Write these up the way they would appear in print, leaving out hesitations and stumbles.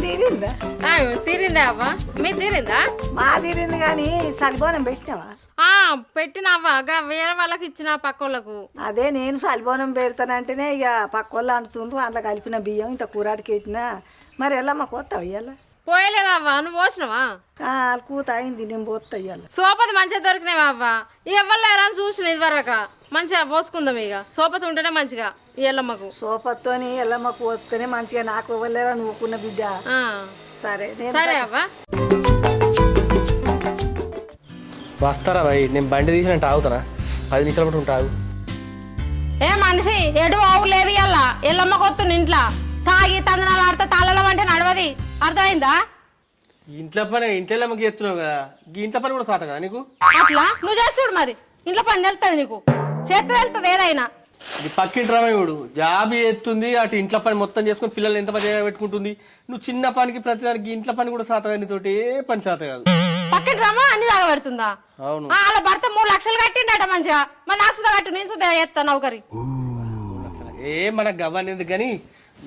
తీరిందా తీరిందా అవ్వ మీ తీరిందా మా తీరింది కానీ సలిబోనం పెట్టినావా పెట్టినవ్వా వేరే వాళ్ళకి ఇచ్చిన పక్క వాళ్ళకు అదే నేను సలిబోనం పెడతానంటేనే ఇక పక్క వాళ్ళు అంటుతుండ్రు అందులో కలిపిన బియ్యం ఇంత కూరాడికి పెట్టినా మరి ఎలా మాకు పోతావు ఇవాళ పోయలేదవ్వా నువ్వు పోసినవా కూత అయింది నేను పోతా ఇవాళ సోపతి మంచిగా దొరికినావా అవ్వా ఎవరు అని చూసిన ఇదివరక మంచిగా పోసుకుందాం ఇక సోపతి ఉంటేనే మంచిగా ఈ ఎల్లమ్మకు సోపత్తోని ఎల్లమ్మకు వస్తేనే మంచిగా నాకు ఇవ్వలేరా నువ్వుకున్న బిడ్డ సరే సరే అవ్వా వస్తారా భయ్ నేను బండి తీసినట్టు ఆగుతానా 10 నిమిషాలు పట్టు ఉంటావు ఏ మనిషి ఎటు బాగులేదు ఇవాళ ఎల్లమ్మకు వస్తుంది ఇంట్లో తాగి తందనాలు ఆడితే తాళలం అంటే నడవది అర్థమైందా ఇంట్లో పని ఇంట్లో అమ్మకి చెప్తున్నావు కదా ఇంట్లో పని కూడా సాత కదా నీకు అట్లా నువ్వు చేసి చూడు మరి ఇంట్లో పని వెళ్తుంది నీకు చేతి వెళ్తుంది ఏదైనా ఇది పక్కింటి రామయ్యుడు జాబ్ ఎత్తుంది అటు ఇంట్లో పని మొత్తం చేసుకుని పిల్లలు ఎంత పని పెట్టుకుంటుంది నువ్వు చిన్న పనికి ప్రతిదానికి ఇంట్లో పని కూడా సాత కానీ తోటి ఏ పని సాత కాదు పక్కన రమ్మా అన్ని తాగబెడుతుందా అవును వాళ్ళ భర్త 3 లక్షలు కట్టిండట మంచిగా మరి నాకు సుధా కట్టు నేను సుధా చేస్తాను నౌకరి ఏ మనకు గవ్వనేది కానీ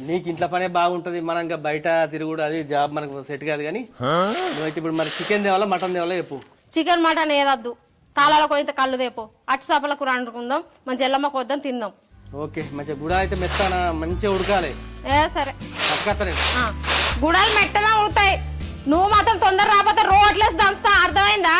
నీకు ఇంట్లో పనే బాగుంటది మనం ఇంకా బయట తిరుగుడు అది జాబ్ మనకు సెట్ కాదు కానీ నువ్వైతే ఇప్పుడు మరి చికెన్ తేవాలా మటన్ తేవాలా చెప్పు చికెన్ మటన్ ఏదద్దు తాళాలకు పోయితే కళ్ళు దేపో అట్టి చేపల కూర వండుకుందాం మంచి ఎల్లమ్మకు వద్దాం తిందాం ఓకే మంచిగా గుడ అయితే మెత్తానా మంచిగా ఉడకాలి ఏ సరే పక్కనే గుడాలు మెట్టలా ఉడతాయి నువ్వు మాత్రం తొందర రాకపోతే రోట్లేసి దంచుతా అర్థమైందా